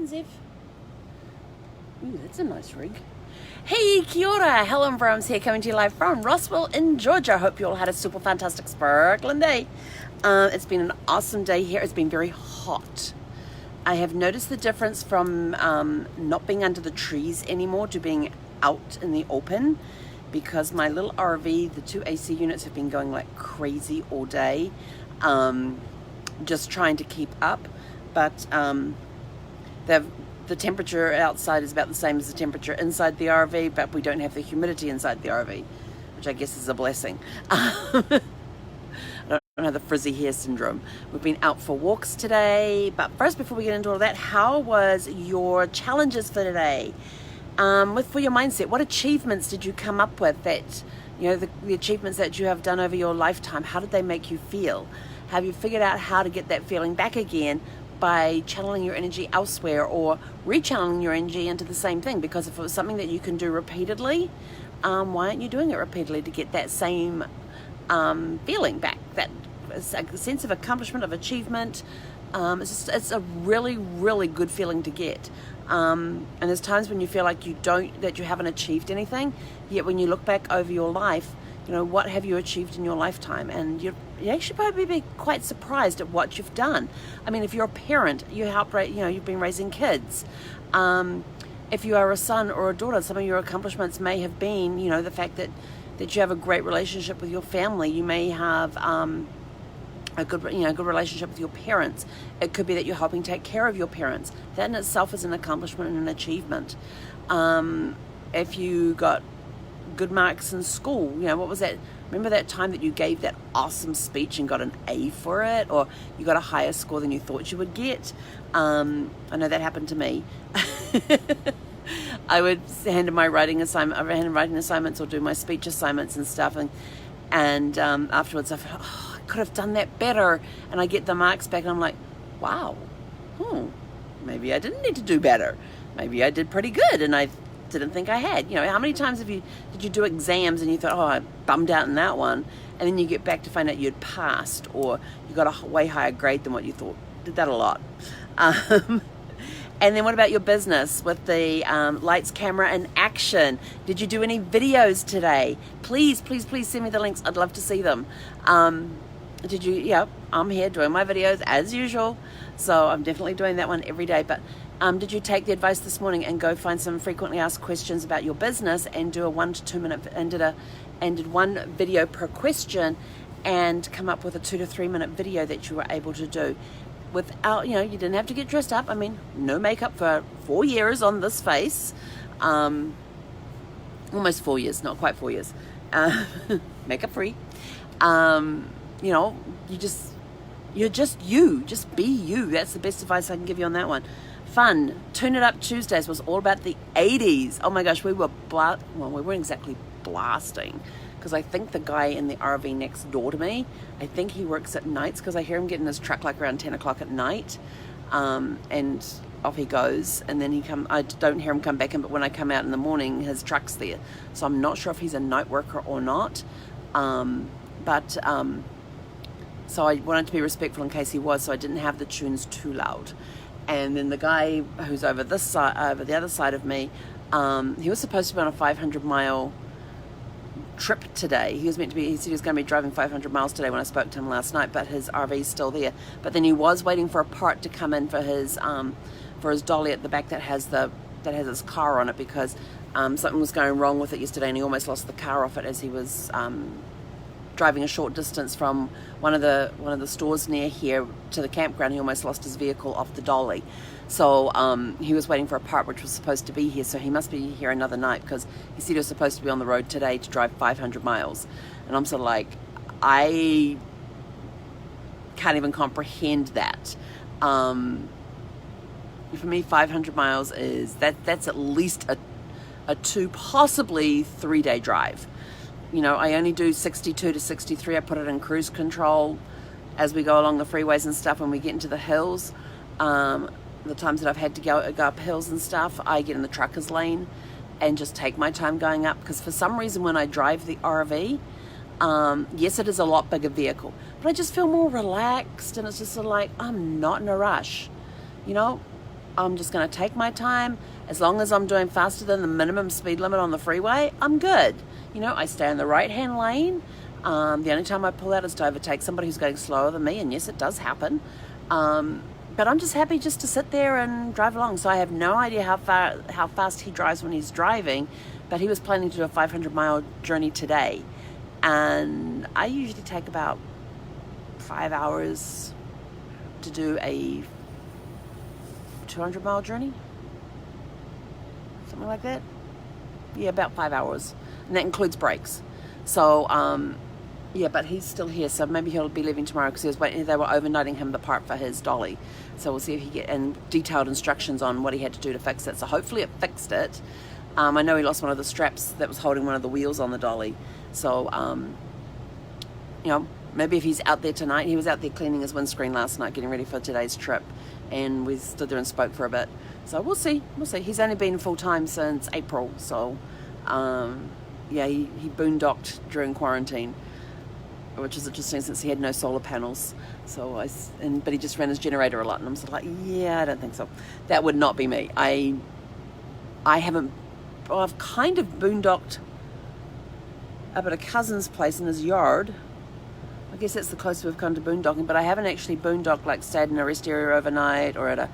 on, Zev. Ooh, that's a nice rig. Hey, kia ora, Helen Brahms here, coming to you live from Rossville in Georgia. Hope you all had a super fantastic sparkling day. It's been an awesome day here. It's been very hot. I have noticed the difference from not being under the trees anymore to being out in the open, because my little RV, the 2 AC units have been going like crazy all day, just trying to keep up. But the temperature outside is about the same as the temperature inside the RV, but we don't have the humidity inside the RV, which I guess is a blessing. I don't have the frizzy hair syndrome. We've been out for walks today, but first, before we get into all that, how was your challenges for today? For your mindset, what achievements did you come up with that, the achievements that you have done over your lifetime, how did they make you feel? Have you figured out how to get that feeling back again by channeling your energy elsewhere, or rechanneling your energy into the same thing? Because if it was something that you can do repeatedly, why aren't you doing it repeatedly to get that same feeling back, that sense of accomplishment, of achievement? It's a really, really good feeling to get. And there's times when you feel like you haven't achieved anything, yet when you look back over your life, what have you achieved in your lifetime? And you actually probably be quite surprised at what you've done. I mean, if you're a parent, you've been raising kids. If you are a son or a daughter, some of your accomplishments may have been, the fact that you have a great relationship with your family. You may have a good relationship with your parents. It could be that you're helping take care of your parents. That in itself is an accomplishment and an achievement. If you got good marks in school, what was that? Remember that time that you gave that awesome speech and got an A for it, or you got a higher score than you thought you would get? I know that happened to me. I would hand in my writing assignments or do my speech assignments and stuff, and afterwards I thought, I could have done that better, and I get the marks back and I'm like, wow, maybe I didn't need to do better. Maybe I did pretty good, and I didn't think I had. How many times did you do exams and you thought, I bummed out in that one, and then you get back to find out you'd passed, or you got a way higher grade than what you thought? Did that a lot. And then what about your business with the lights, camera, and action? Did you do any videos today? Please, please, please send me the links. I'd love to see them. Did you? Yeah, I'm here doing my videos as usual, so I'm definitely doing that one every day. But did you take the advice this morning and go find some frequently asked questions about your business and do a 1 to 2 minute and did one video per question, and come up with a 2 to 3 minute video that you were able to do without, you didn't have to get dressed up. I mean, no makeup for 4 years on this face. Almost 4 years, not quite 4 years. Makeup free. You're just you. Just be you. That's the best advice I can give you on that one. Fun. Tune It Up Tuesdays was all about the 80s. Oh my gosh, we were we weren't exactly blasting, because I think the guy in the RV next door to me, I think he works at nights, because I hear him get in his truck like around 10 o'clock at night, and off he goes, and then I don't hear him come back in, but when I come out in the morning, his truck's there. So I'm not sure if he's a night worker or not, so I wanted to be respectful in case he was, so I didn't have the tunes too loud. And then the guy who's over the other side of me, he was supposed to be on a 500-mile trip today. He said he was going to be driving 500 miles today when I spoke to him last night, but his RV's still there. But then he was waiting for a part to come in for his dolly at the back that has his car on it, because something was going wrong with it yesterday, and he almost lost the car off it as he was driving a short distance from one of the stores near here to the campground. He almost lost his vehicle off the dolly. So he was waiting for a part which was supposed to be here, so he must be here another night, because he said he was supposed to be on the road today to drive 500 miles. And I'm sort of like, I can't even comprehend that. For me, 500 miles that's at least a 2, possibly 3 day drive. I only do 62 to 63. I put it in cruise control as we go along the freeways and stuff. When we get into the hills, the times that I've had to go up hills and stuff, I get in the trucker's lane and just take my time going up, because for some reason when I drive the RV, yes, it is a lot bigger vehicle, but I just feel more relaxed, and it's just sort of like, I'm not in a rush. I'm just going to take my time. As long as I'm doing faster than the minimum speed limit on the freeway, I'm good. You know, I stay in the right-hand lane. The only time I pull out is to overtake somebody who's going slower than me, and yes, it does happen. But I'm just happy just to sit there and drive along. So I have no idea how fast he drives when he's driving, but he was planning to do a 500-mile journey today. And I usually take about 5 hours to do a 200-mile journey. Something like that. Yeah, about 5 hours. And that includes breaks. So, yeah, but he's still here, so maybe he'll be leaving tomorrow because they were overnighting him the part for his dolly. So we'll see if he get and detailed instructions on what he had to do to fix it. So hopefully it fixed it. I know he lost one of the straps that was holding one of the wheels on the dolly. So, you know, maybe if he's out there tonight, he was out there cleaning his windscreen last night, getting ready for today's trip, and we stood there and spoke for a bit. So we'll see. He's only been full-time since April, so yeah, he boondocked during quarantine, which is interesting since he had no solar panels. So but he just ran his generator a lot, and I'm sort of like, yeah, I don't think so. That would not be me. I've kind of boondocked up at a cousin's place in his yard. I guess that's the closest we've come to boondocking, but I haven't actually boondocked, like stayed in a rest area overnight or at a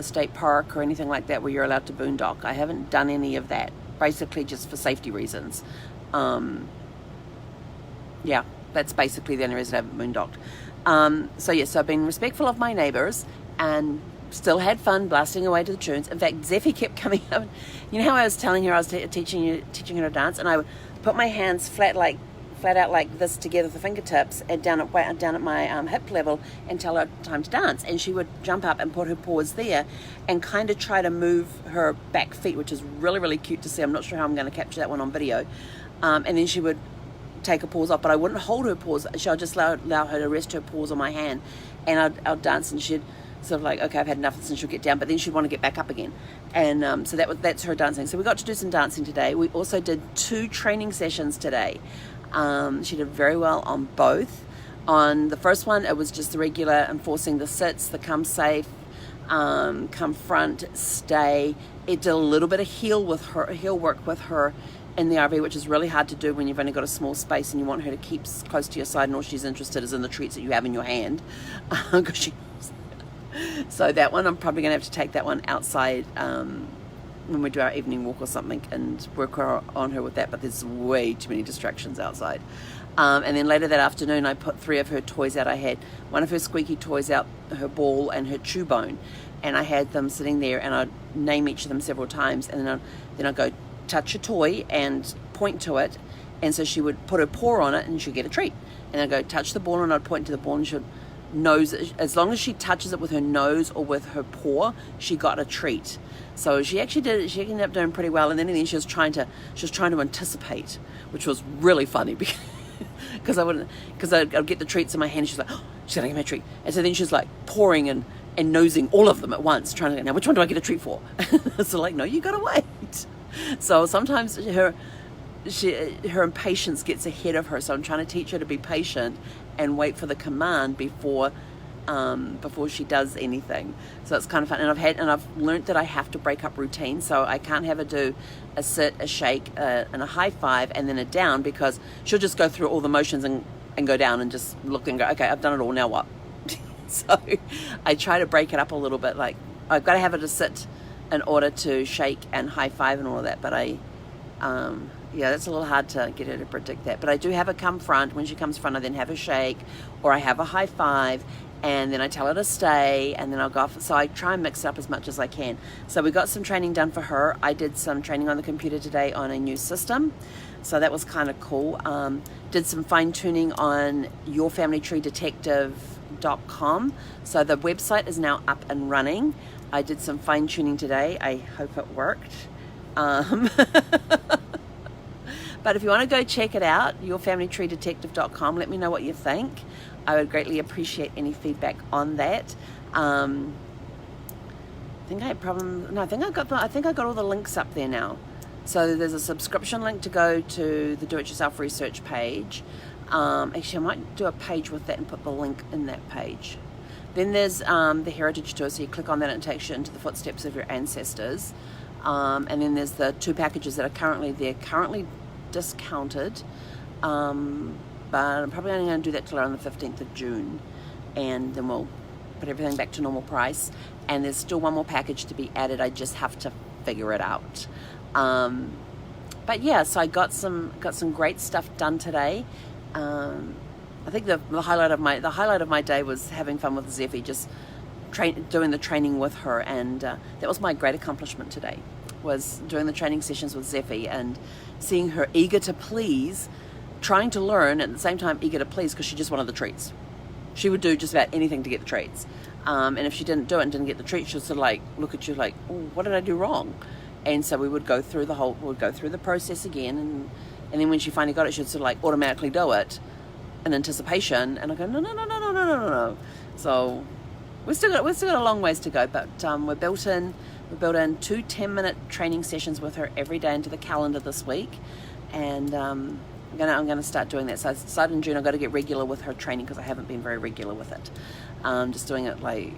state park or anything like that where you're allowed to boondock. I haven't done any of that, basically just for safety reasons. Yeah, that's basically the only reason I haven't boondocked. So yes, I've been respectful of my neighbours and still had fun blasting away to the tunes. In fact, Zeffie kept coming up. You know how I was telling her I was teaching her to dance, and I would put my hands flat out like this together with the fingertips and down at my hip level and tell her time to dance. And she would jump up and put her paws there and kind of try to move her back feet, which is really, really cute to see. I'm not sure how I'm going to capture that one on video. And then she would take her paws off, but I wouldn't hold her paws. I'll just allow her to rest her paws on my hand, and I'd dance, and she'd sort of like, okay, I've had enough, and she'll get down, but then she'd want to get back up again. And so that's her dancing. So we got to do some dancing today. We also did 2 training sessions today. She did very well on both. On the first one, it was just the regular enforcing the sits, the come safe, come front, stay. It did a little bit of heel work with her in the RV, which is really hard to do when you've only got a small space and you want her to keep close to your side, and all she's interested is in the treats that you have in your hand. So that one, I'm probably going to have to take that one outside when we do our evening walk or something and work on her with that, but there's way too many distractions outside. And then later that afternoon, I put 3 of her toys out. I had one of her squeaky toys out, her ball and her chew bone, and I had them sitting there, and I'd name each of them several times, and then I'd go touch a toy and point to it, and so she would put her paw on it and she'd get a treat. And I'd go touch the ball, and I'd point to the ball, and she'd nose it. As long as she touches it with her nose or with her paw, she got a treat. So she actually did. She ended up doing pretty well. And then she was trying to anticipate, which was really funny because I'd get the treats in my hand. And she's like, oh, she's gonna give me a treat. And so then she's like pouring and nosing all of them at once, trying to, now which one do I get a treat for? So like, no, you gotta wait. So sometimes her impatience gets ahead of her. So I'm trying to teach her to be patient and wait for the command before she does anything. So it's kind of fun. And I've learned that I have to break up routine. So I can't have her do a sit, a shake, and a high five, and then a down, because she'll just go through all the motions and go down and just look and go, okay, I've done it all, now what? So I try to break it up a little bit. Like, I've got to have her to sit in order to shake and high five and all of that. But yeah, that's a little hard to get her to predict that. But I do have her come front. When she comes front, I then have her shake, or I have a high five, and then I tell her to stay, and then I'll go off. So I try and mix it up as much as I can. So we got some training done for her. I did some training on the computer today on a new system. So that was kind of cool. Did some fine tuning on yourfamilytreedetective.com. So the website is now up and running. I did some fine tuning today. I hope it worked. But if you want to go check it out, yourfamilytreedetective.com, let me know what you think. I would greatly appreciate any feedback on that. I think I got all the links up there now. So there's a subscription link to go to the do-it-yourself research page. Actually, I might do a page with that and put the link in that page. Then there's the Heritage Tour, so you click on that and it takes you into the footsteps of your ancestors. And then there's the 2 packages that are currently discounted, but I'm probably only going to do that till around the 15th of June, and then we'll put everything back to normal price. And there's still one more package to be added. I just have to figure it out. But yeah, so I got some great stuff done today. I think the highlight of my day was having fun with Zeffie, just doing the training with her, and that was my great accomplishment today, was doing the training sessions with Zeffie and seeing her eager to please, trying to learn at the same time eager to please, because she just wanted the treats. She would do just about anything to get the treats, and if she didn't do it and didn't get the treats, she'd sort of like look at you like, oh, what did I do wrong? And so we would go through the process again, and then when she finally got it, she'd sort of like automatically do it in anticipation, and I go, no. So we've still got a long ways to go, but we built in 2 10-minute training sessions with her every day into the calendar this week, and I'm gonna start doing that. So I started in June. I've got to get regular with her training because I haven't been very regular with it. Just doing it like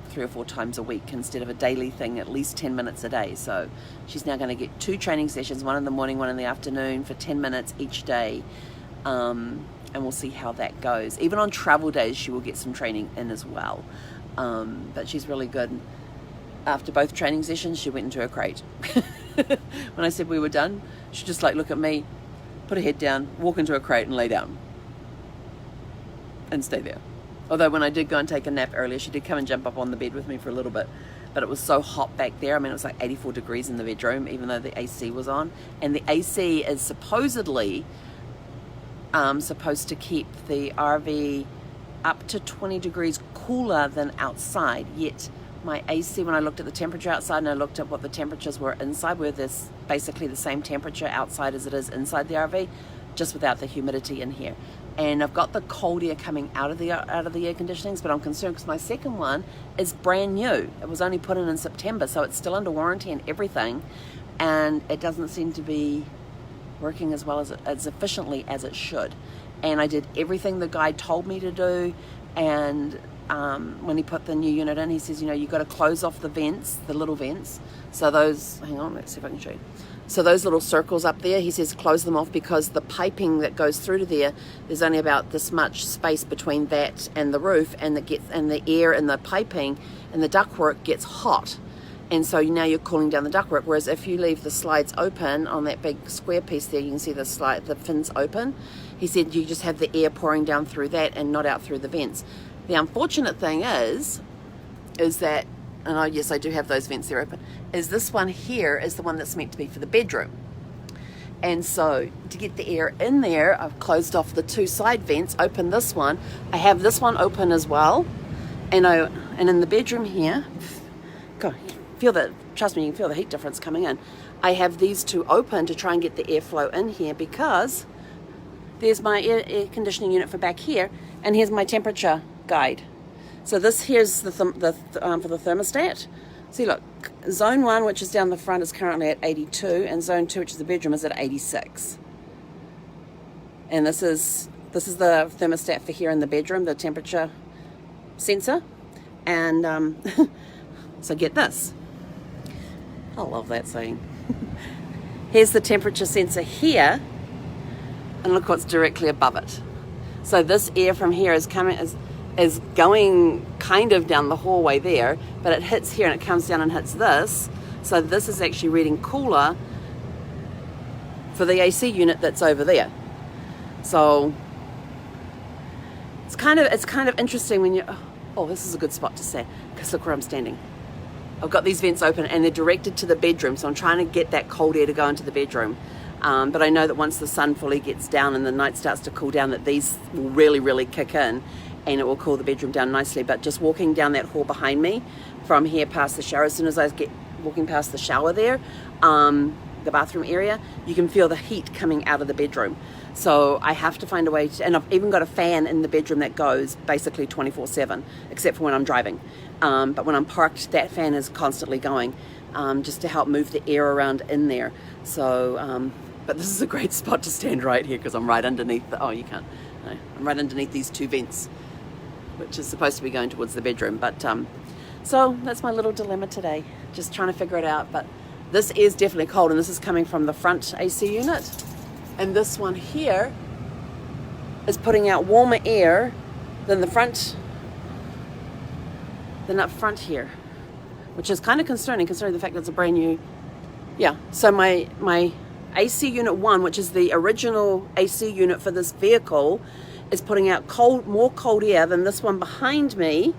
3 or 4 times a week instead of a daily thing, at least 10 minutes a day. So she's now going to get 2 training sessions, one in the morning, one in the afternoon, for 10 minutes each day. And we'll see how that goes. Even on travel days, she will get some training in as well. But she's really good. After both training sessions, she went into her crate. When I said we were done, she just like look at me, put her head down, walk into her crate and lay down. And stay there. Although when I did go and take a nap earlier, she did come and jump up on the bed with me for a little bit. But it was so hot back there. I mean, it was like 84 degrees in the bedroom, even though the AC was on. And the AC is supposedly supposed to keep the RV up to 20 degrees cooler than outside. Yet my AC, when I looked at the temperature outside and I looked at what the temperatures were inside, where there's basically the same temperature outside as it is inside the RV, just without the humidity in here. And I've got the cold air coming out of the air conditionings, but I'm concerned because my second one is brand new. It was only put in September, so it's still under warranty and everything, and it doesn't seem to be working as well as efficiently as it should. And I did everything the guy told me to do, and when he put the new unit in, he says, you've got to close off the vents, the little vents. So those, hang on, let's see if I can show you. So those little circles up there, he says close them off because the piping that goes through to there's only about this much space between that and the roof, and the air in the piping and the ductwork gets hot. And so now you're cooling down the ductwork. Whereas if you leave the slides open on that big square piece there, you can see the fins open. He said you just have the air pouring down through that and not out through the vents. The unfortunate thing is that, and yes, I do have those vents there open, is this one here is the one that's meant to be for the bedroom. And so to get the air in there, I've closed off the 2 side vents, opened this one. I have this one open as well. And in the bedroom here, God, trust me, you can feel the heat difference coming in. I have these 2 open to try and get the airflow in here, because there's my air conditioning unit for back here, and here's my temperature guide. So this here's for the thermostat. See, look, zone 1, which is down the front, is currently at 82, and zone 2, which is the bedroom, is at 86. And this is the thermostat for here in the bedroom, the temperature sensor. And so get this. I love that saying. Here's the temperature sensor here, and look what's directly above it. So this air from here is going kind of down the hallway there, but it hits here and it comes down and hits this. So this is actually reading cooler for the AC unit that's over there. So it's kind of interesting when you, oh, this is a good spot to say, because look where I'm standing. I've got these vents open and they're directed to the bedroom, so I'm trying to get that cold air to go into the bedroom. But I know that once the sun fully gets down and the night starts to cool down, that these will really, really kick in, and it will cool the bedroom down nicely. But just walking down that hall behind me from here past the shower, as soon as I get walking past the shower there, the bathroom area, you can feel the heat coming out of the bedroom. So I have to find a way to, and I've even got a fan in the bedroom that goes basically 24/7, except for when I'm driving. But when I'm parked, that fan is constantly going, just to help move the air around in there. So, but this is a great spot to stand right here, because I'm right underneath I'm right underneath these 2 vents. which is supposed to be going towards the bedroom. But so that's my little dilemma today, just trying to figure it out. But this is definitely cold, and this is coming from the front AC unit, and this one here is putting out warmer air than the front, than up front here, which is kind of concerning considering the fact that it's a brand new. Yeah, so my AC unit 1, which is the original AC unit for this vehicle, is putting out more cold air than this one behind me,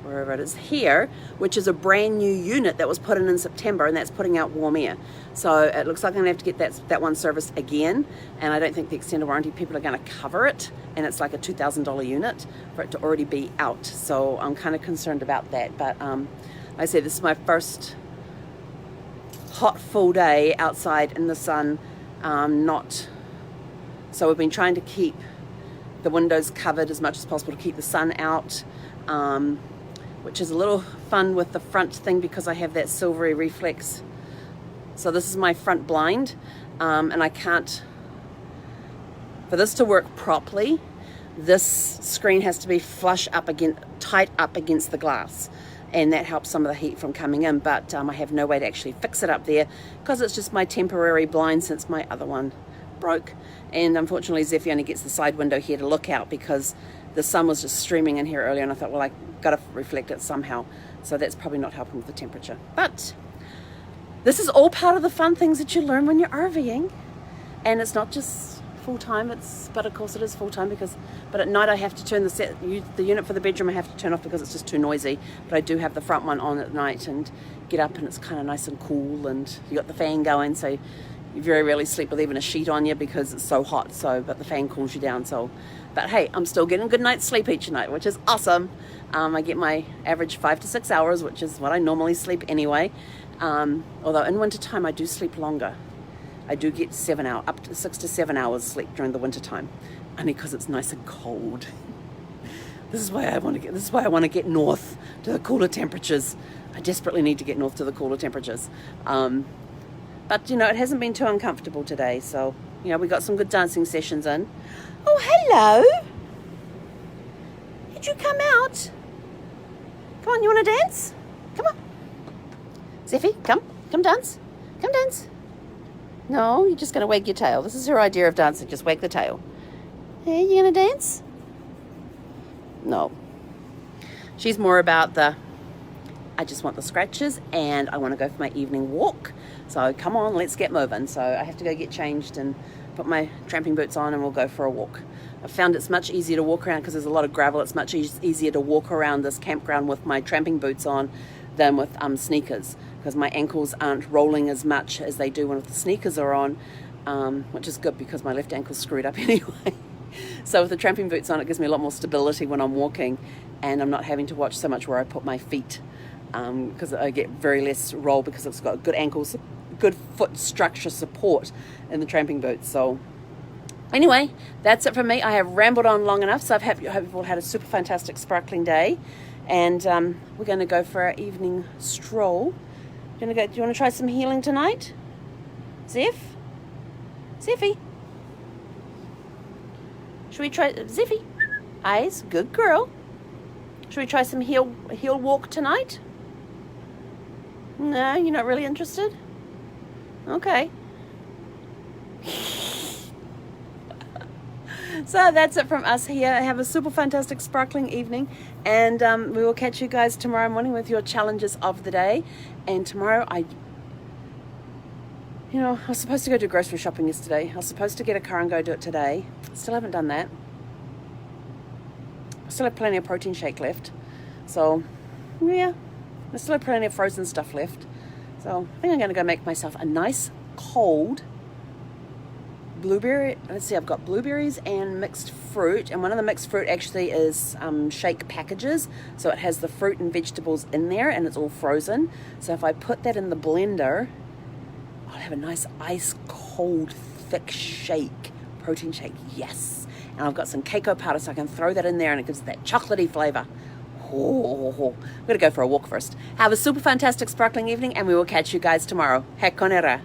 wherever it is here, which is a brand new unit that was put in September, and that's putting out warm air. So it looks like I'm going to have to get that one serviced again, and I don't think the extended warranty people are going to cover it, and it's like a $2,000 unit for it to already be out. So I'm kind of concerned about that. But like I said, this is my first hot full day outside in the sun. So we've been trying to keep the windows covered as much as possible to keep the sun out, which is a little fun with the front thing because I have that silvery reflex. So this is my front blind, and I can't, for this to work properly, this screen has to be tight up against the glass, and that helps some of the heat from coming in. But I have no way to actually fix it up there because it's just my temporary blind since my other one broke. And unfortunately Zeffie only gets the side window here to look out because the sun was just streaming in here earlier, and I thought, well, I gotta reflect it somehow. So that's probably not helping with the temperature. But this is all part of the fun things that you learn when you're RVing, and it's not just full time. But of course it is full time but at night I have to turn the unit for the bedroom I have to turn off because it's just too noisy. But I do have the front one on at night and get up, and it's kind of nice and cool, and you got the fan going, so you very rarely sleep with even a sheet on you because it's so hot. But the fan cools you down. But hey, I'm still getting a good night's sleep each night, which is awesome. I get my average 5 to 6 hours, which is what I normally sleep anyway. Although in winter time I do sleep longer. I do get up to 6 to 7 hours sleep during the winter time, only because it's nice and cold. This is why I want to get north to the cooler temperatures. I desperately need to get north to the cooler temperatures. But you know, it hasn't been too uncomfortable today, so you know, we got some good dancing sessions in. Oh, hello! Did you come out? Come on, you want to dance? Come on. Zeffie, come dance. Come dance. No, you're just going to wag your tail. This is her idea of dancing, just wag the tail. Hey, you going to dance? No. She's more about I just want the scratches and I want to go for my evening walk. So come on, let's get moving. So I have to go get changed and put my tramping boots on, and we'll go for a walk. I've found it's much easier to walk around because there's a lot of gravel. It's much easier to walk around this campground with my tramping boots on than with sneakers, because my ankles aren't rolling as much as they do when the sneakers are on, which is good because my left ankle's screwed up anyway. So with the tramping boots on, it gives me a lot more stability when I'm walking, and I'm not having to watch so much where I put my feet, because I get very less roll because it's got good ankles, good foot structure support in the tramping boots. So anyway, that's it from me. I have rambled on long enough, so I hope you've all had a super fantastic sparkling day, and we're going to go for our evening stroll. Do you want to try some healing tonight? Zeffie? Should we try, Zeffie? Eyes, good girl. Should we try some heel walk tonight? No, you're not really interested? Okay. So that's it from us here. Have a super fantastic sparkling evening, and we will catch you guys tomorrow morning with your challenges of the day. And tomorrow I was supposed to go do grocery shopping yesterday. I was supposed to get a car and go do it today. Still haven't done that. I still have plenty of protein shake left. So yeah, I still have plenty of frozen stuff left. So I think I'm going to go make myself a nice cold blueberry. Let's see, I've got blueberries and mixed fruit, and one of the mixed fruit actually is shake packages, so it has the fruit and vegetables in there, and it's all frozen. So if I put that in the blender, I'll have a nice ice cold thick shake, protein shake. Yes. And I've got some cocoa powder, so I can throw that in there, and it gives that chocolatey flavor. Oh, I'm gonna go for a walk first. Have a super fantastic sparkling evening, and we will catch you guys tomorrow. Hekonera.